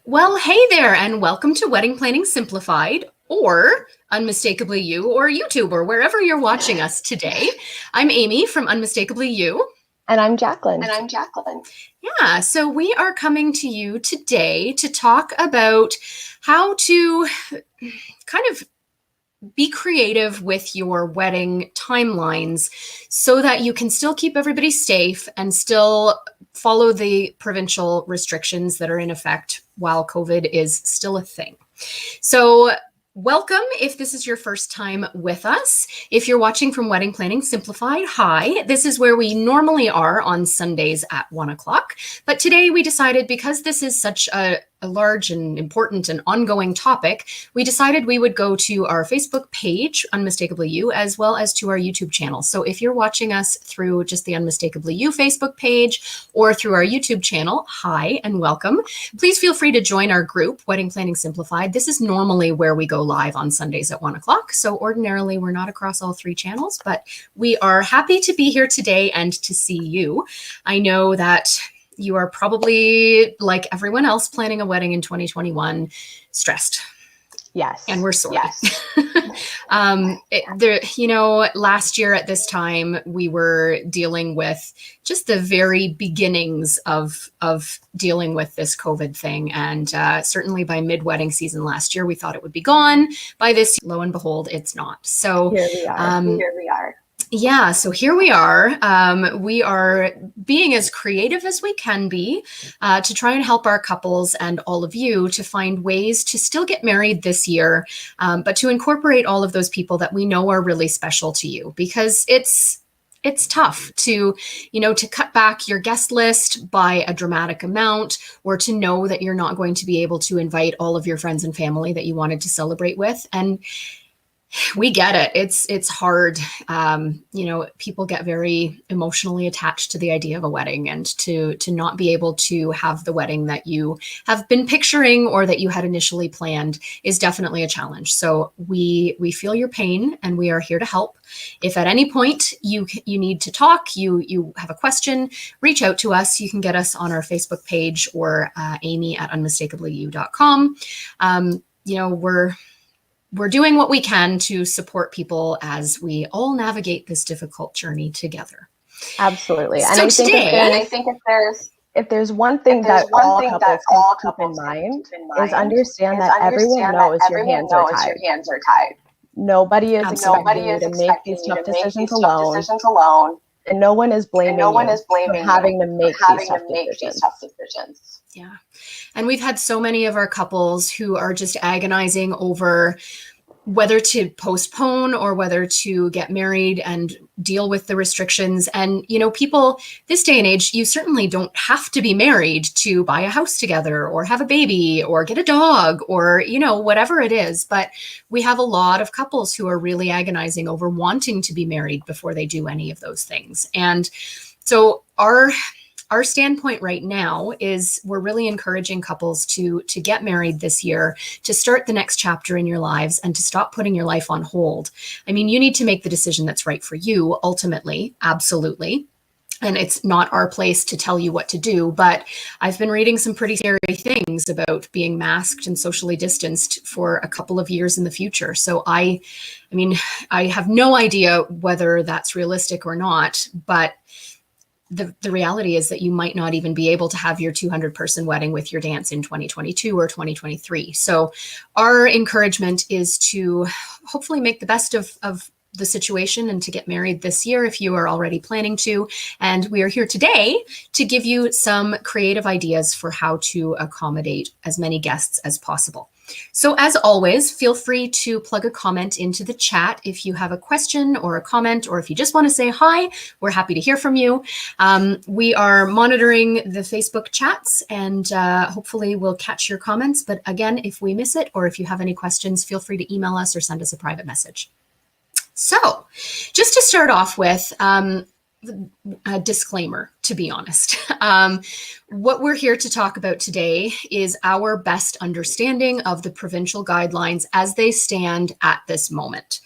Well, hey there, and welcome to Wedding Planning Simplified, or Unmistakably You, or YouTube, or wherever you're watching us today. I'm Amy from Unmistakably You. And I'm Jacqueline. Yeah, so we are coming to you today to talk about how to kind of be creative with your wedding timelines so that you can still keep everybody safe and still follow the provincial restrictions that are in effect while COVID is still a thing. So welcome if this is your first time with us. If you're watching from Wedding Planning Simplified, hi. This is where we normally are on Sundays at 1 o'clock. But today we decided, because this is such a large and important and ongoing topic, we decided we would go to our Facebook page, Unmistakably You, as well as to our YouTube channel. So if you're watching us through just the Unmistakably You Facebook page or through our YouTube channel, hi and welcome. Please feel free to join our group, Wedding Planning Simplified. This is normally where we go live on Sundays at 1 o'clock. So ordinarily we're not across all three channels, but we are happy to be here today and to see you. I know that you are probably, like everyone else planning a wedding in 2021, stressed. Yes. And we're sorry. Yes. Last year at this time, we were dealing with just the very beginnings of dealing with this COVID thing. And certainly by mid-wedding season last year, we thought it would be gone. By this, lo and behold, it's not. So here we are. Yeah, so here we are. We are being as creative as we can be to try and help our couples and all of you to find ways to still get married this year, but to incorporate all of those people that we know are really special to you, because it's tough to cut back your guest list by a dramatic amount, or to know that you're not going to be able to invite all of your friends and family that you wanted to celebrate with. And we get it. It's hard. People get very emotionally attached to the idea of a wedding, and to not be able to have the wedding that you have been picturing or that you had initially planned is definitely a challenge. So we feel your pain, and we are here to help. If at any point you need to talk, you have a question, reach out to us. You can get us on our Facebook page or amy@unmistakablyou.com. We're doing what we can to support people as we all navigate this difficult journey together. Absolutely. So and I today, think if there's one thing that all couples can keep in mind, is understand that everyone knows your hands are tied. Nobody is expecting you to make these tough decisions alone. And no one is blaming you for having to make these tough decisions. Yeah. And we've had so many of our couples who are just agonizing over whether to postpone or whether to get married and deal with the restrictions. And, people this day and age, you certainly don't have to be married to buy a house together or have a baby or get a dog or, whatever it is. But we have a lot of couples who are really agonizing over wanting to be married before they do any of those things. And so our standpoint right now is we're really encouraging couples to get married this year, to start the next chapter in your lives, and to stop putting your life on hold. I mean, you need to make the decision that's right for you, ultimately, absolutely. And it's not our place to tell you what to do, but I've been reading some pretty scary things about being masked and socially distanced for a couple of years in the future. So I have no idea whether that's realistic or not, but the reality is that you might not even be able to have your 200-person wedding with your dance in 2022 or 2023. So our encouragement is to hopefully make the best of the situation and to get married this year if you are already planning to. And we are here today to give you some creative ideas for how to accommodate as many guests as possible. So as always, feel free to plug a comment into the chat if you have a question or a comment, or if you just want to say hi. We're happy to hear from you. We are monitoring the Facebook chats, and hopefully we'll catch your comments. But again, if we miss it, or if you have any questions, feel free to email us or send us a private message. So just to start off with, a disclaimer, to be honest. What we're here to talk about today is our best understanding of the provincial guidelines as they stand at this moment.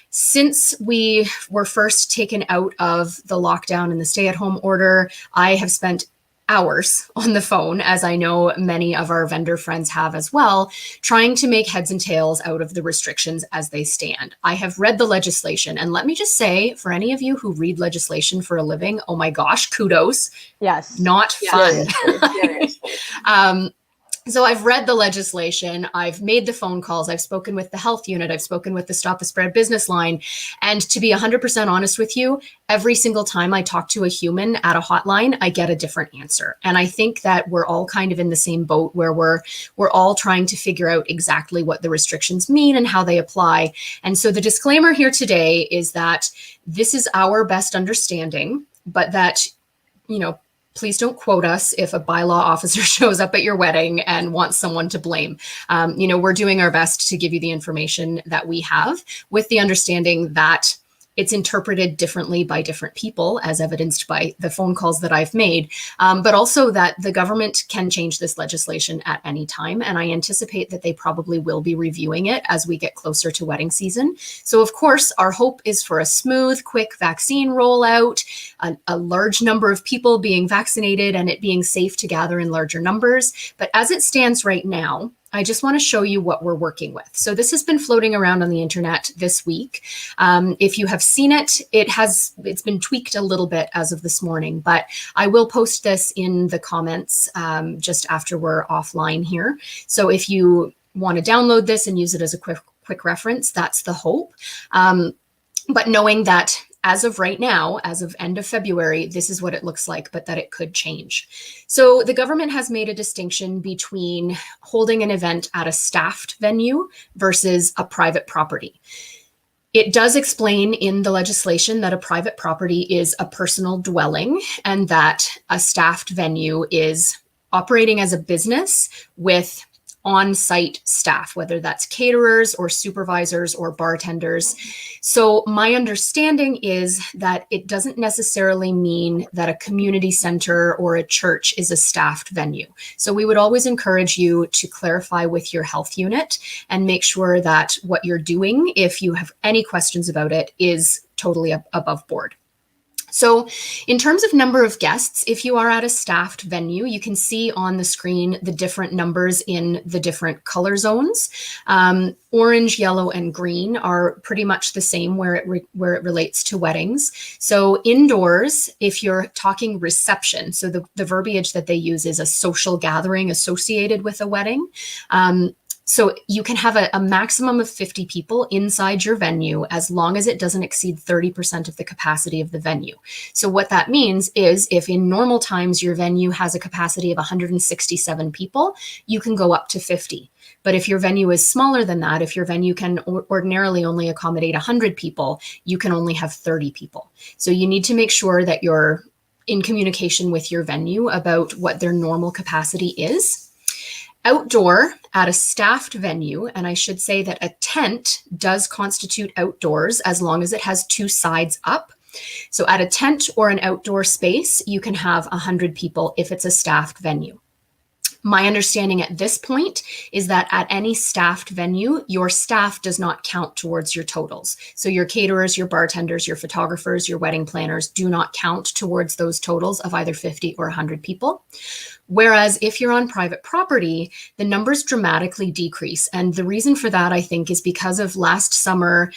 Since we were first taken out of the lockdown and the stay-at-home order, I have spent hours on the phone, as I know many of our vendor friends have as well, trying to make heads and tails out of the restrictions as they stand. I have read the legislation, and let me just say, for any of you who read legislation for a living, oh my gosh, kudos. Yes. Not fun. Seriously. So I've read the legislation, I've made the phone calls, I've spoken with the health unit, I've spoken with the Stop the Spread business line. And to be 100% honest with you, every single time I talk to a human at a hotline, I get a different answer. And I think that we're all kind of in the same boat where we're all trying to figure out exactly what the restrictions mean and how they apply. And so the disclaimer here today is that this is our best understanding, but that, please don't quote us if a bylaw officer shows up at your wedding and wants someone to blame. We're doing our best to give you the information that we have, with the understanding that it's interpreted differently by different people, as evidenced by the phone calls that I've made, but also that the government can change this legislation at any time. And I anticipate that they probably will be reviewing it as we get closer to wedding season. So of course, our hope is for a smooth, quick vaccine rollout, a large number of people being vaccinated, and it being safe to gather in larger numbers. But as it stands right now, I just want to show you what we're working with. So this has been floating around on the internet this week. If you have seen it, it's been tweaked a little bit as of this morning, but I will post this in the comments just after we're offline here. So if you want to download this and use it as a quick reference, that's the hope. But knowing that as of right now, as of end of February, this is what it looks like, but that it could change. So the government has made a distinction between holding an event at a staffed venue versus a private property. It does explain in the legislation that a private property is a personal dwelling and that a staffed venue is operating as a business with on-site staff, whether that's caterers or supervisors or bartenders. So my understanding is that it doesn't necessarily mean that a community center or a church is a staffed venue. So we would always encourage you to clarify with your health unit and make sure that what you're doing, if you have any questions about it, is totally above board. So in terms of number of guests, if you are at a staffed venue, you can see on the screen the different numbers in the different color zones. Orange, yellow, and green are pretty much the same where it relates to weddings. So indoors, if you're talking reception, so the verbiage that they use is a social gathering associated with a wedding. So you can have a maximum of 50 people inside your venue as long as it doesn't exceed 30% of the capacity of the venue. So what that means is if in normal times your venue has a capacity of 167 people, you can go up to 50. But if your venue is smaller than that, if your venue can ordinarily only accommodate 100 people, you can only have 30 people. So you need to make sure that you're in communication with your venue about what their normal capacity is. Outdoor at a staffed venue, and I should say that a tent does constitute outdoors as long as it has two sides up. So at a tent or an outdoor space, you can have 100 people if it's a staffed venue. My understanding at this point is that at any staffed venue, your staff does not count towards your totals. So your caterers, your bartenders, your photographers, your wedding planners do not count towards those totals of either 50 or 100 people. Whereas if you're on private property, the numbers dramatically decrease. And the reason for that, I think, is because of last summer,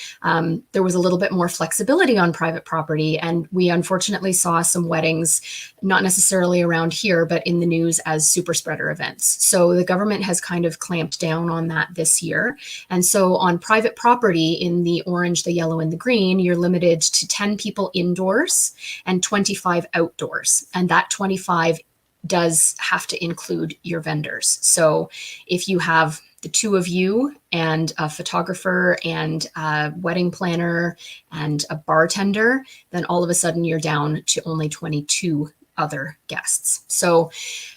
there was a little bit more flexibility on private property. And we unfortunately saw some weddings, not necessarily around here, but in the news as super spreader events. So the government has kind of clamped down on that this year. And so on private property in the orange, the yellow, and the green, you're limited to 10 people indoors and 25 outdoors. And that 25 does have to include your vendors. So if you have the two of you and a photographer and a wedding planner and a bartender, then all of a sudden you're down to only 22 other guests. So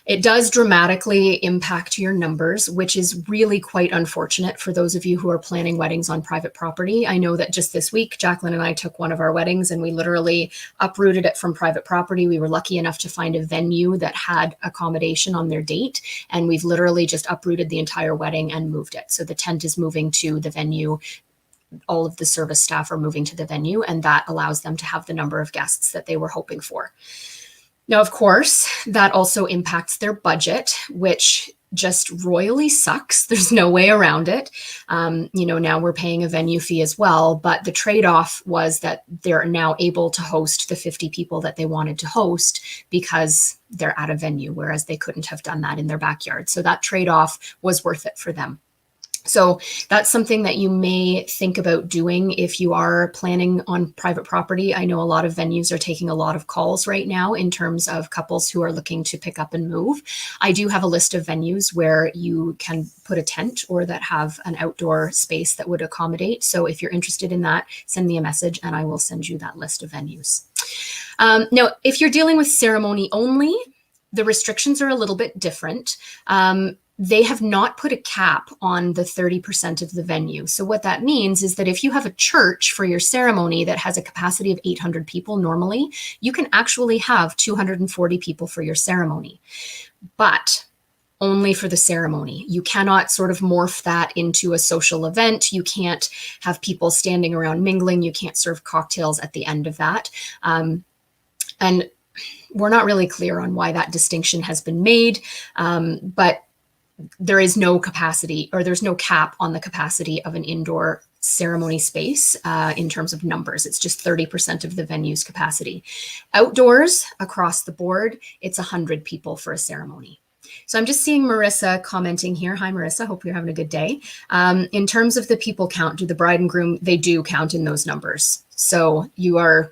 it does dramatically impact your numbers, which is really quite unfortunate for those of you who are planning weddings on private property. I know that just this week, Jacqueline and I took one of our weddings and we literally uprooted it from private property. We were lucky enough to find a venue that had accommodation on their date, and we've literally just uprooted the entire wedding and moved it. So the tent is moving to the venue. All of the service staff are moving to the venue, and that allows them to have the number of guests that they were hoping for. Now, of course, that also impacts their budget, which just royally sucks. There's no way around it. Now we're paying a venue fee as well, but the trade-off was that they're now able to host the 50 people that they wanted to host because they're at a venue, whereas they couldn't have done that in their backyard. So that trade-off was worth it for them. So that's something that you may think about doing if you are planning on private property. I know a lot of venues are taking a lot of calls right now in terms of couples who are looking to pick up and move. I do have a list of venues where you can put a tent or that have an outdoor space that would accommodate. So if you're interested in that, send me a message and I will send you that list of venues. Now, if you're dealing with ceremony only, the restrictions are a little bit different. They have not put a cap on the 30% of the venue. So what that means is that if you have a church for your ceremony that has a capacity of 800 people normally, you can actually have 240 people for your ceremony, but only for the ceremony. You cannot sort of morph that into a social event. You can't have people standing around mingling. You can't serve cocktails at the end of that. And we're not really clear on why that distinction has been made, but there is no capacity, or there's no cap on the capacity of an indoor ceremony space in terms of numbers. It's just 30% of the venue's capacity. Outdoors, across the board, it's 100 people for a ceremony. So I'm just seeing Marissa commenting here. Hi, Marissa. Hope you're having a good day. In terms of the people count, do the bride and groom, they do count in those numbers. So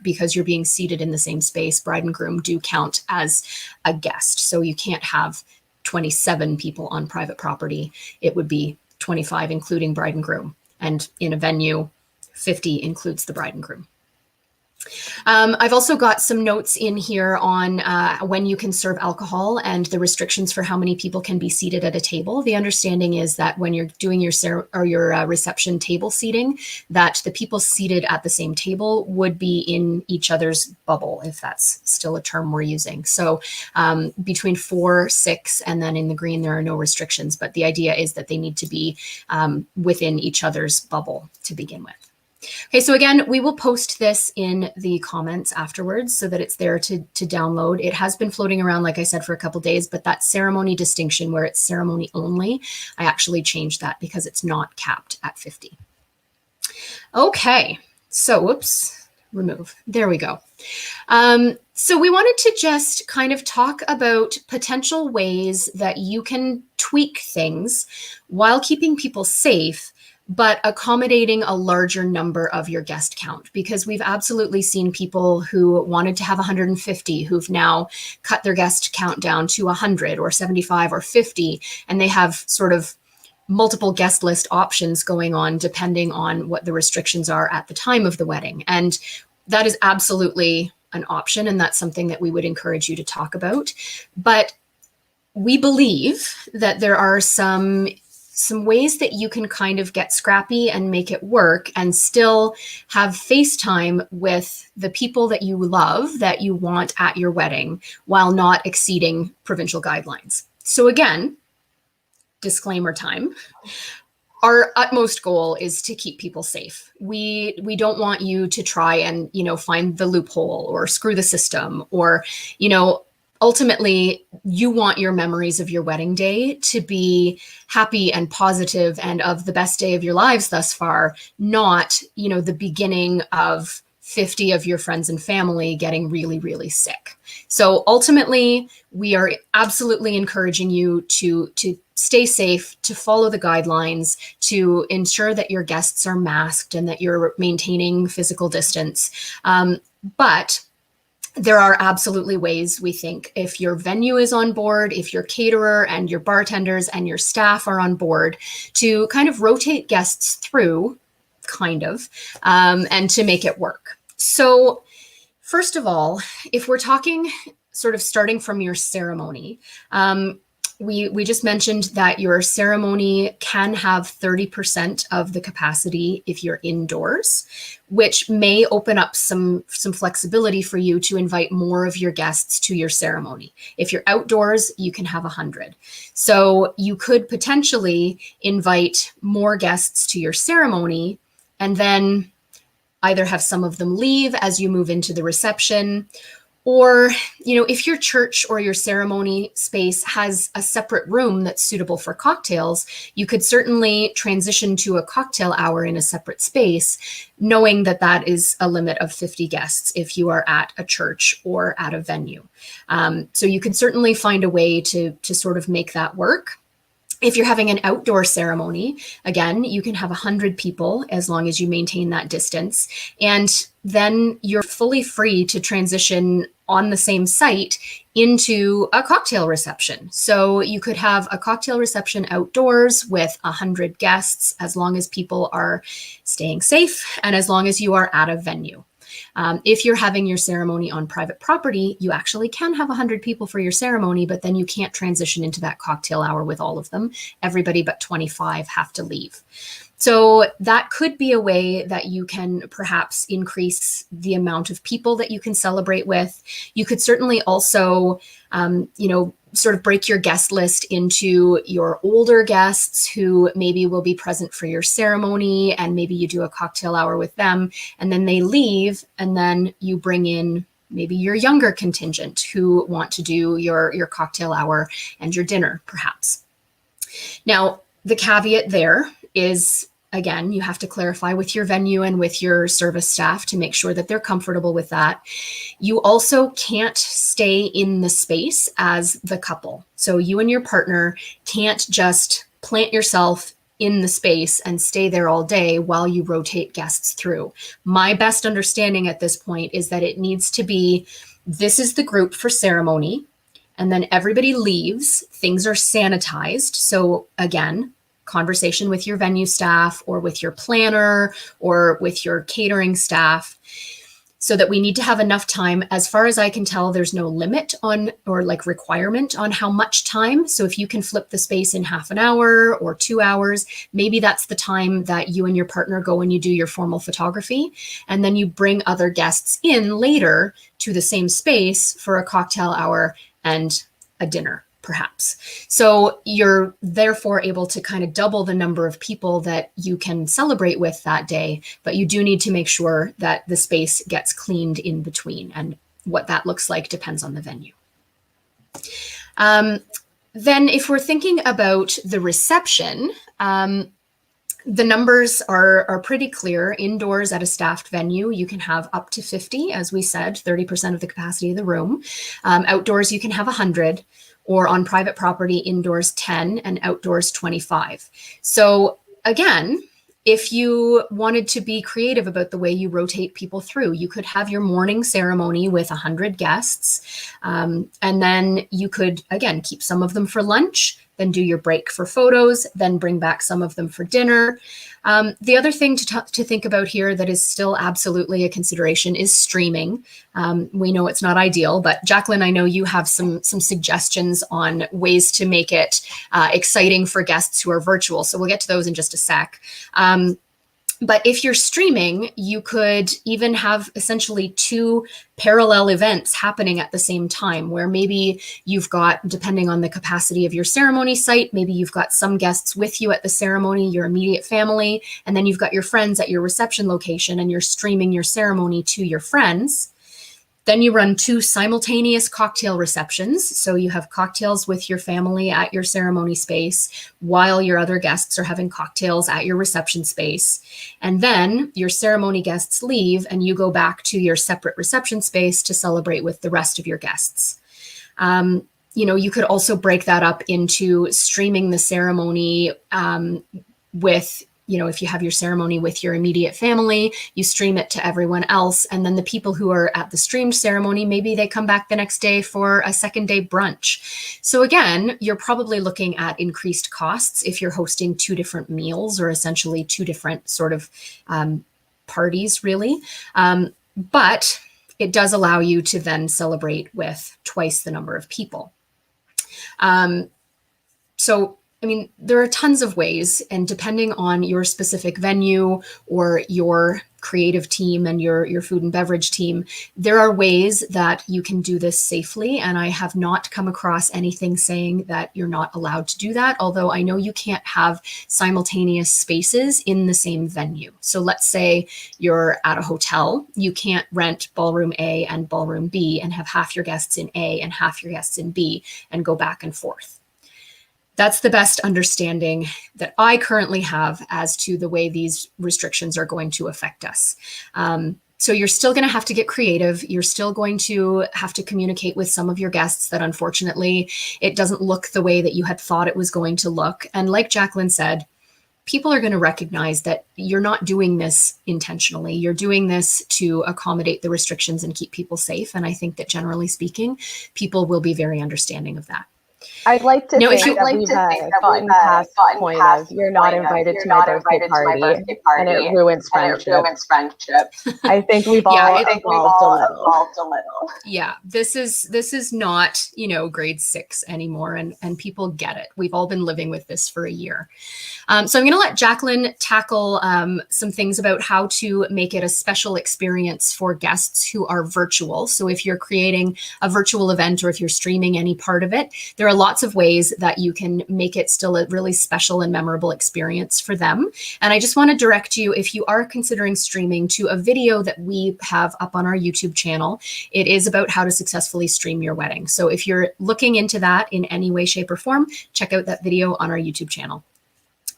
because you're being seated in the same space, bride and groom do count as a guest. So you can't have 27 people on private property. It would be 25, including bride and groom. And in a venue, 50 includes the bride and groom. I've also got some notes in here on when you can serve alcohol and the restrictions for how many people can be seated at a table. The understanding is that when you're doing your reception table seating, that the people seated at the same table would be in each other's bubble, if that's still a term we're using. So between 4, 6, and then in the green, there are no restrictions. But the idea is that they need to be within each other's bubble to begin with. Okay, so again, we will post this in the comments afterwards so that it's there to download. It has been floating around, like I said, for a couple days, but that ceremony distinction where it's ceremony only, I actually changed that because it's not capped at 50. Okay, so whoops, remove. There we go. So we wanted to just kind of talk about potential ways that you can tweak things while keeping people safe, but accommodating a larger number of your guest count, because we've absolutely seen people who wanted to have 150 who've now cut their guest count down to 100 or 75 or 50, and they have sort of multiple guest list options going on depending on what the restrictions are at the time of the wedding. And that is absolutely an option, and that's something that we would encourage you to talk about. But we believe that there are some ways that you can kind of get scrappy and make it work and still have FaceTime with the people that you love, that you want at your wedding, while not exceeding provincial guidelines. So again, disclaimer time. Our utmost goal is to keep people safe. We don't want you to try and, find the loophole or screw the system or, ultimately, you want your memories of your wedding day to be happy and positive and of the best day of your lives thus far, not, the beginning of 50 of your friends and family getting really, really sick. So ultimately, we are absolutely encouraging you to stay safe, to follow the guidelines, to ensure that your guests are masked and that you're maintaining physical distance. But there are absolutely ways, we think, if your venue is on board, if your caterer and your bartenders and your staff are on board, to kind of rotate guests through, and to make it work. So first of all, if we're talking sort of starting from your ceremony, we just mentioned that your ceremony can have 30% of the capacity if you're indoors, which may open up some flexibility for you to invite more of your guests to your ceremony. If you're outdoors, you can have 100. So you could potentially invite more guests to your ceremony and then either have some of them leave as you move into the reception, Or, if your church or your ceremony space has a separate room that's suitable for cocktails, you could certainly transition to a cocktail hour in a separate space, knowing that that is a limit of 50 guests if you are at a church or at a venue. So you could certainly find a way to sort of make that work. If you're having an outdoor ceremony, again, you can have 100 people as long as you maintain that distance. And then you're fully free to transition on the same site into a cocktail reception. So you could have a cocktail reception outdoors with 100 guests, as long as people are staying safe and as long as you are at a venue. If you're having your ceremony on private property, you actually can have 100 people for your ceremony, but then you can't transition into that cocktail hour with all of them. Everybody but 25 have to leave. So that could be a way that you can perhaps increase the amount of people that you can celebrate with. You could certainly also, sort of break your guest list into your older guests who maybe will be present for your ceremony, and maybe you do a cocktail hour with them and then they leave, and then you bring in maybe your younger contingent who want to do your cocktail hour and your dinner, perhaps. Now, the caveat there is, again, you have to clarify with your venue and with your service staff to make sure that they're comfortable with that. You also can't stay in the space as the couple. So you and your partner can't just plant yourself in the space and stay there all day while you rotate guests through. My best understanding at this point is that it needs to be, this is the group for ceremony, and then everybody leaves, things are sanitized. So again, conversation with your venue staff or with your planner or with your catering staff, so that we need to have enough time. As far as I can tell, there's no limit on, or like requirement on how much time. So if you can flip the space in half an hour or 2 hours, maybe that's the time that you and your partner go and you do your formal photography. And then you bring other guests in later to the same space for a cocktail hour and a dinner, perhaps. So you're therefore able to kind of double the number of people that you can celebrate with that day, but you do need to make sure that the space gets cleaned in between, and what that looks like depends on the venue. Then if we're thinking about the reception, the numbers are pretty clear. Indoors at a staffed venue, you can have up to 50, as we said, 30% of the capacity of the room. Outdoors, you can have 100. Or on private property, indoors 10 and outdoors 25. So again, if you wanted to be creative about the way you rotate people through, you could have your morning ceremony with 100 guests. And then you could, again, keep some of them for lunch, then do your break for photos, then bring back some of them for dinner. The other thing to think about here that is still absolutely a consideration is streaming. We know it's not ideal, but Jacqueline, I know you have some suggestions on ways to make it exciting for guests who are virtual. So we'll get to those in just a sec. But if you're streaming, you could even have essentially 2 parallel events happening at the same time, where maybe you've got, depending on the capacity of your ceremony site, maybe you've got some guests with you at the ceremony, your immediate family, and then you've got your friends at your reception location, and you're streaming your ceremony to your friends. Then you run 2 simultaneous cocktail receptions. So you have cocktails with your family at your ceremony space while your other guests are having cocktails at your reception space. And then your ceremony guests leave and you go back to your separate reception space to celebrate with the rest of your guests. You could also break that up into streaming the ceremony with, if you have your ceremony with your immediate family, you stream it to everyone else. And then the people who are at the streamed ceremony, maybe they come back the next day for a second day brunch. So again, you're probably looking at increased costs if you're hosting 2 different meals, or essentially 2 different sort of parties, really. But it does allow you to then celebrate with twice the number of people. So I mean, there are tons of ways, and depending on your specific venue or your creative team and your food and beverage team, there are ways that you can do this safely. And I have not come across anything saying that you're not allowed to do that, although I know you can't have simultaneous spaces in the same venue. So let's say you're at a hotel, you can't rent ballroom A and ballroom B and have half your guests in A and half your guests in B and go back and forth. That's the best understanding that I currently have as to the way these restrictions are going to affect us. So you're still going to have to get creative. You're still going to have to communicate with some of your guests that unfortunately it doesn't look the way that you had thought it was going to look. And like Jacqueline said, people are going to recognize that you're not doing this intentionally. You're doing this to accommodate the restrictions and keep people safe. And I think that generally speaking, people will be very understanding of that. I'd like to think that we've gotten past the point of you're not invited to my birthday party and it ruins friendship. I think we've all evolved a little. Yeah, this is not, grade 6 anymore, and people get it. We've all been living with this for a year. So I'm going to let Jacqueline tackle some things about how to make it a special experience for guests who are virtual. So if you're creating a virtual event or if you're streaming any part of it, there are lots of ways that you can make it still a really special and memorable experience for them. And I just want to direct you, if you are considering streaming, to a video that we have up on our YouTube channel. It is about how to successfully stream your wedding. So if you're looking into that in any way, shape, or form, check out that video on our YouTube channel.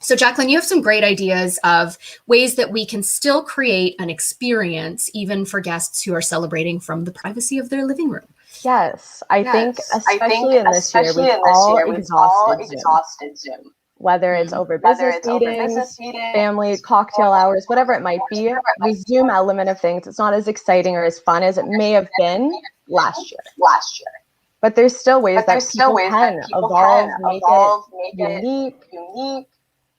So Jacqueline, you have some great ideas of ways that we can still create an experience even for guests who are celebrating from the privacy of their living room. Yes, I think especially in this year, we've all exhausted Zoom. Whether it's over business meetings, family, cocktail hours, whatever it might be, the Zoom element of things, it's not as exciting or as fun as it may have been last year. But there's still ways that people can evolve, make it unique,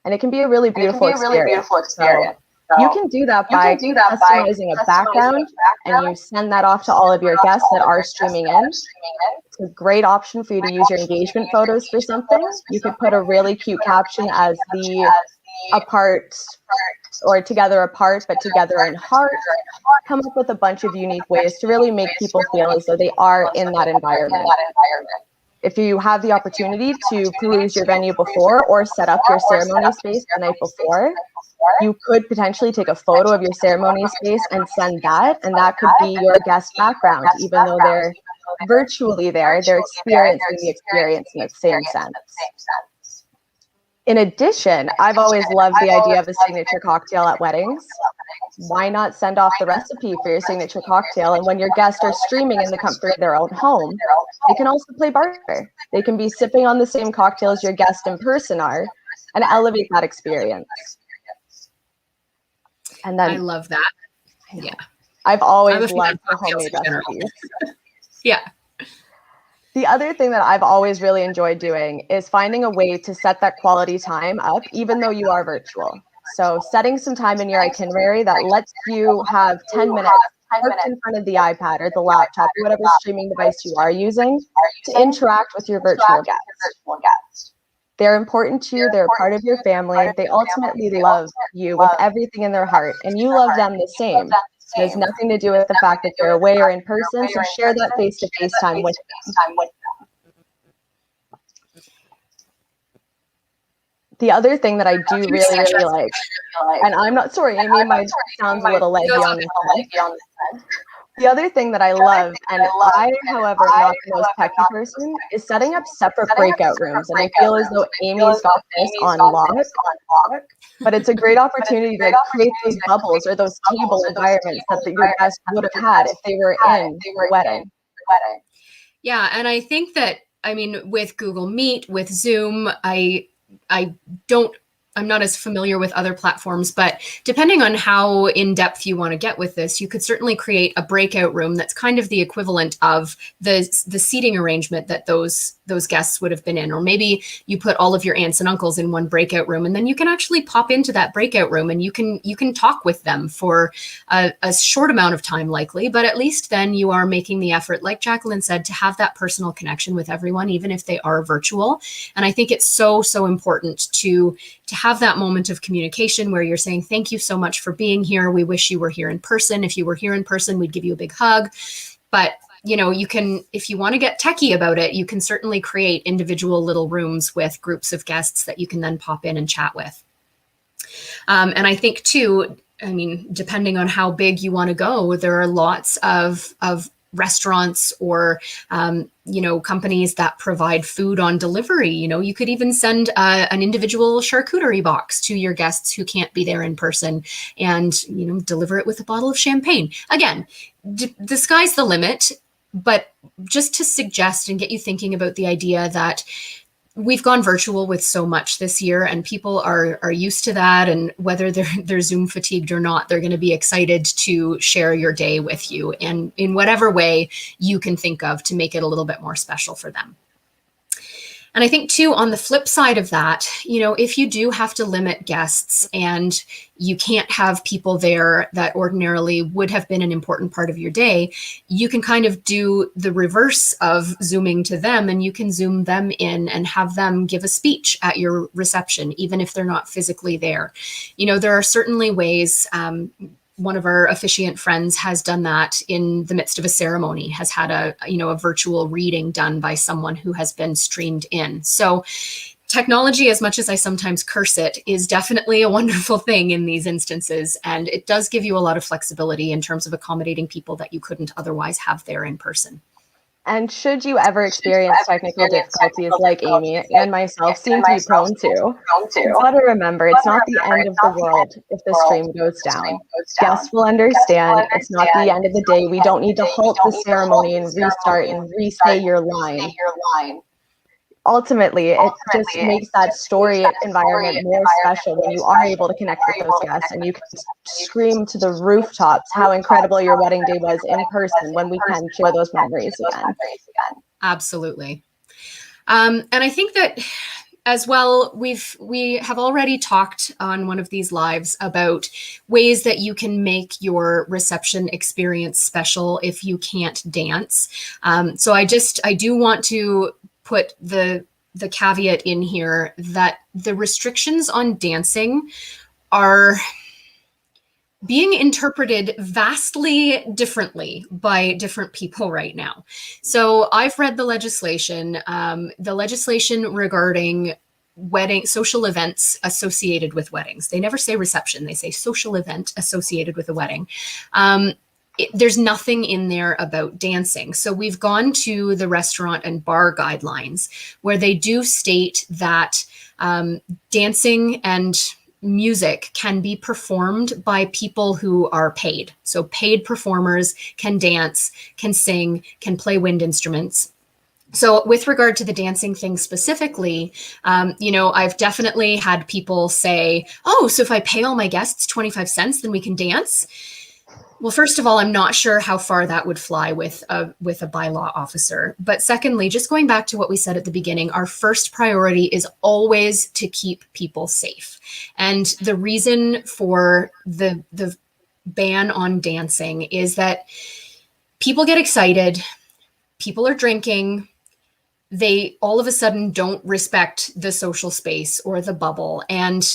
and it can be a really beautiful experience. So you can do that by customizing a background, and you send that off to all of your guests that are streaming in. It's a great option for you to use your engagement photos for something. You could put a really cute caption as the apart or together apart, but together in heart. Come up with a bunch of unique ways to really make people feel as though they are in that environment. If you have the opportunity to peruse your venue before or set up your ceremony space the night before, you could potentially take a photo of your ceremony space and send that, and that could be your guest background. Even though they're virtually there, they're experiencing the experience in the same sense. In addition, I've always loved the idea of a signature cocktail at weddings. Why not send off the recipe for your signature cocktail? And when your guests are streaming in the comfort of their own home, they can also play bartender. They can be sipping on the same cocktail as your guest in person are and elevate that experience. And then I love that. Yeah. I've always loved the homemade recipes. Yeah. The other thing that I've always really enjoyed doing is finding a way to set that quality time up, even though you are virtual. So setting some time in your itinerary that lets you have 10 minutes parked in front of the iPad or the laptop or whatever streaming device you are using to interact with your virtual guests. They're important to you. They're a part of your family. They ultimately love you with everything in their heart, and you love them the same. It has nothing to do with the fact that they're away or in person, so share that face-to-face time with them. The other thing that I do really like, and I'm not sorry, Amy, my sounds a little leggy on this side. The other thing that I love, and I, however, am not the most techy person, is setting up separate breakout rooms. And I feel as though Amy's got this on lock, but it's a great opportunity to create those bubbles or those table environments that your guests would have had if they were in the wedding. Yeah, and I think that, with Google Meet, with Zoom, I don't I'm not as familiar with other platforms, but depending on how in depth you want to get with this, you could certainly create a breakout room that's kind of the equivalent of the seating arrangement that those guests would have been in. Or maybe you put all of your aunts and uncles in one breakout room, and then you can actually pop into that breakout room and you can talk with them for a short amount of time, likely, but at least then you are making the effort, like Jacqueline said, to have that personal connection with everyone, even if they are virtual. And I think it's so important to have that moment of communication where you're saying, thank you so much for being here. We wish you were here in person. If you were here in person, we'd give you a big hug. But you can, if you want to get techie about it, you can certainly create individual little rooms with groups of guests that you can then pop in and chat with. And I think too, I mean, depending on how big you want to go, there are lots of restaurants or companies that provide food on delivery. You could even send an individual charcuterie box to your guests who can't be there in person, and deliver it with a bottle of champagne. Again, the sky's the limit, but just to suggest and get you thinking about the idea that we've gone virtual with so much this year, and people are used to that. And whether they're Zoom fatigued or not, they're going to be excited to share your day with you, and in whatever way you can think of to make it a little bit more special for them. And I think too, on the flip side of that, if you do have to limit guests and you can't have people there that ordinarily would have been an important part of your day, you can kind of do the reverse of Zooming to them, and you can Zoom them in and have them give a speech at your reception, even if they're not physically there. There are certainly ways. One of our officiant friends has done that in the midst of a ceremony, has had a virtual reading done by someone who has been streamed in. So technology, as much as I sometimes curse it, is definitely a wonderful thing in these instances. And it does give you a lot of flexibility in terms of accommodating people that you couldn't otherwise have there in person. And should you ever experience technical difficulties like Amy and myself seem to be prone to, you've got to remember it's not the end of the world if the stream goes down. Guests will understand. It's not the end of the day. We don't need to halt the ceremony and restart and re-say your line. Ultimately, it just makes that story environment more special when you are able to connect with those guests and you can scream to the rooftops how incredible your wedding day was in person when we can share those memories again. Absolutely. And I think that as well, we have already talked on one of these lives about ways that you can make your reception experience special if you can't dance. So I do want to put the caveat in here that the restrictions on dancing are being interpreted vastly differently by different people right now. So I've read the legislation regarding social events associated with weddings. They never say reception, they say social event associated with a wedding. There's nothing in there about dancing. So we've gone to the restaurant and bar guidelines where they do state that dancing and music can be performed by people who are paid. So paid performers can dance, can sing, can play wind instruments. So with regard to the dancing thing specifically, I've definitely had people say, oh, so if I pay all my guests 25 cents, then we can dance. Well, first of all, I'm not sure how far that would fly with a bylaw officer. But secondly, just going back to what we said at the beginning, our first priority is always to keep people safe. And the reason for the ban on dancing is that people get excited, people are drinking, they all of a sudden don't respect the social space or the bubble. And,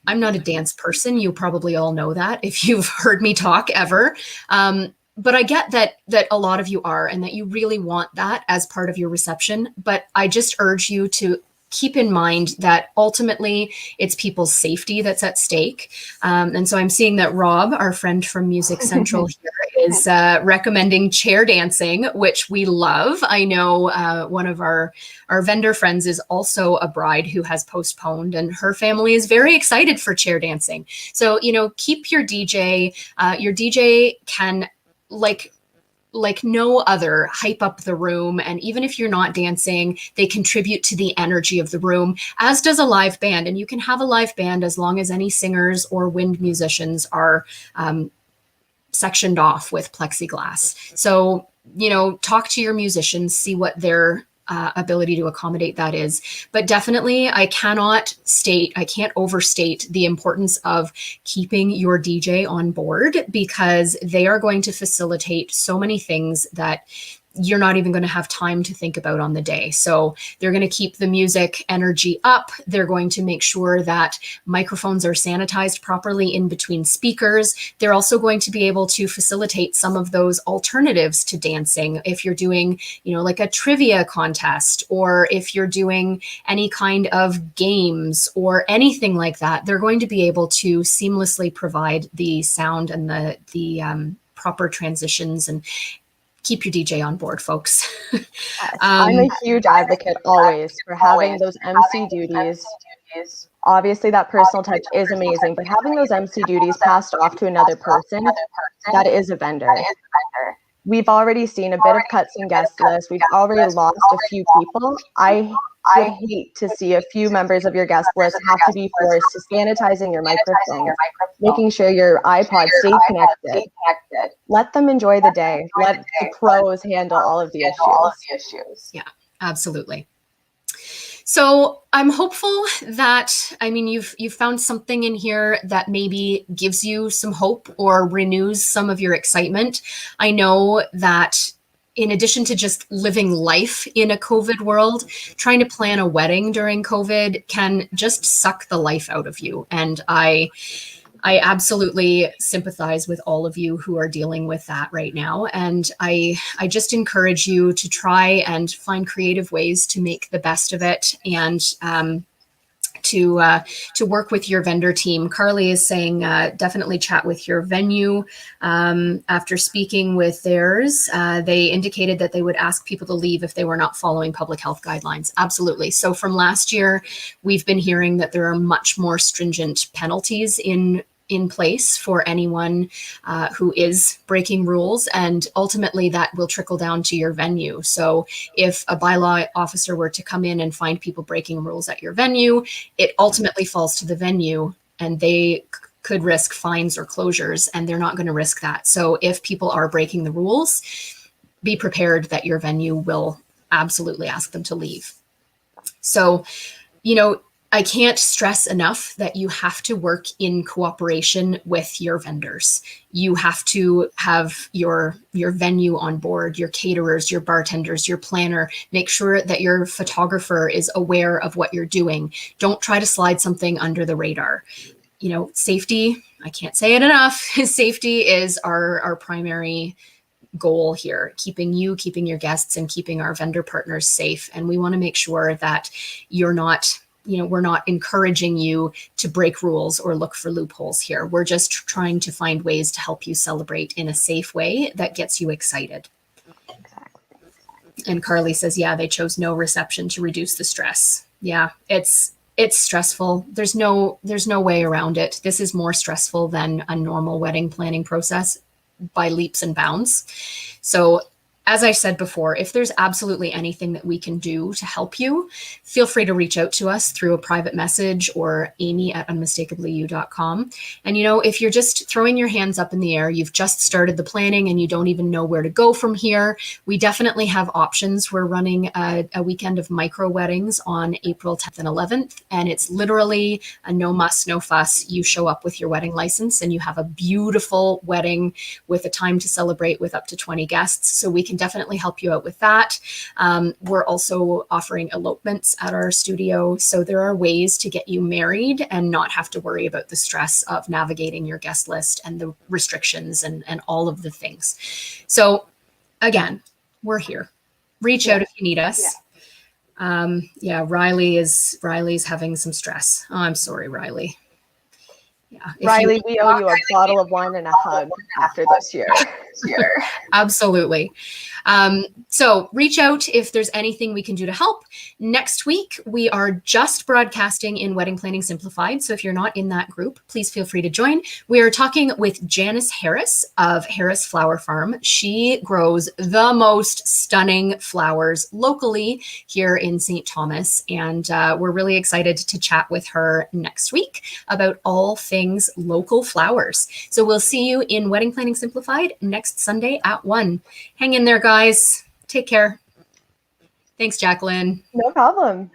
I'm not a dance person. You probably all know that if you've heard me talk ever. But I get that a lot of you are, and that you really want that as part of your reception. But I just urge you to keep in mind that ultimately it's people's safety that's at stake. And so I'm seeing that Rob, our friend from Music Central here, is recommending chair dancing, which we love. I know one of our vendor friends is also a bride who has postponed, and her family is very excited for chair dancing. So, keep your DJ. Your DJ can, like no other hype up the room. And even if you're not dancing, they contribute to the energy of the room, as does a live band. And you can have a live band as long as any singers or wind musicians are sectioned off with plexiglass. So, talk to your musicians, see what their ability to accommodate that is. But definitely, I can't overstate the importance of keeping your DJ on board, because they are going to facilitate so many things that you're not even going to have time to think about on the day. So they're going to keep the music energy up. They're going to make sure that microphones are sanitized properly in between speakers. They're also going to be able to facilitate some of those alternatives to dancing. If you're doing, like a trivia contest, or if you're doing any kind of games or anything like that, they're going to be able to seamlessly provide the sound and the proper transitions, and keep your DJ on board, folks. Yes, I'm a huge advocate always for having those MC duties. Obviously, that personal touch is amazing, but having those MC duties passed off to another person, that is a vendor. We've already seen a bit of cuts in guest list. We've already lost a few people. I would hate to see a few members of your guest list have to be forced to sanitizing your microphone, making sure your iPod stay connected. Let them enjoy the day. Let the pros handle all of the issues. Yeah, absolutely. So I'm hopeful that, you've found something in here that maybe gives you some hope or renews some of your excitement. I know that in addition to just living life in a COVID world, trying to plan a wedding during COVID can just suck the life out of you. And I absolutely sympathize with all of you who are dealing with that right now. And I just encourage you to try and find creative ways to make the best of it, and to work with your vendor team. Carly is saying definitely chat with your venue. After speaking with theirs, they indicated that they would ask people to leave if they were not following public health guidelines. Absolutely. So from last year, we've been hearing that there are much more stringent penalties in place for anyone who is breaking rules, and ultimately that will trickle down to your venue. So if a bylaw officer were to come in and find people breaking rules at your venue, it ultimately falls to the venue, and they could risk fines or closures, and they're not going to risk that. So if people are breaking the rules, be prepared that your venue will absolutely ask them to leave. So, I can't stress enough that you have to work in cooperation with your vendors. You have to have your venue on board, your caterers, your bartenders, your planner. Make sure that your photographer is aware of what you're doing. Don't try to slide something under the radar. Safety, I can't say it enough. Safety is our primary goal here, keeping your guests and keeping our vendor partners safe. And we want to make sure that we're not encouraging you to break rules or look for loopholes here. We're just trying to find ways to help you celebrate in a safe way that gets you excited. Exactly. And Carly says, yeah, they chose no reception to reduce the stress. Yeah, it's stressful. There's no way around it. This is more stressful than a normal wedding planning process by leaps and bounds. So as I said before, if there's absolutely anything that we can do to help you, feel free to reach out to us through a private message or amy@unmistakably.you.com. And, if you're just throwing your hands up in the air, you've just started the planning and you don't even know where to go from here, we definitely have options. We're running a weekend of micro weddings on April 10th and 11th. And it's literally a no muss, no fuss. You show up with your wedding license and you have a beautiful wedding with a time to celebrate with up to 20 guests. So we can definitely help you out with that. We're also offering elopements at our studio. So there are ways to get you married and not have to worry about the stress of navigating your guest list and the restrictions and all of the things. So again, we're here. Reach out if you need us. Riley's having some stress. Oh, I'm sorry, Riley. Yeah. Riley, we owe you a bottle of wine and a hug after this year. Absolutely. So reach out if there's anything we can do to help. Next week, we are just broadcasting in Wedding Planning Simplified. So if you're not in that group, please feel free to join. We are talking with Janice Harris of Harris Flower Farm. She grows the most stunning flowers locally here in St. Thomas. And we're really excited to chat with her next week about all things local flowers. So we'll see you in Wedding Planning Simplified next Sunday at 1. Hang in there, guys. Take care. Thanks, Jacqueline. No problem.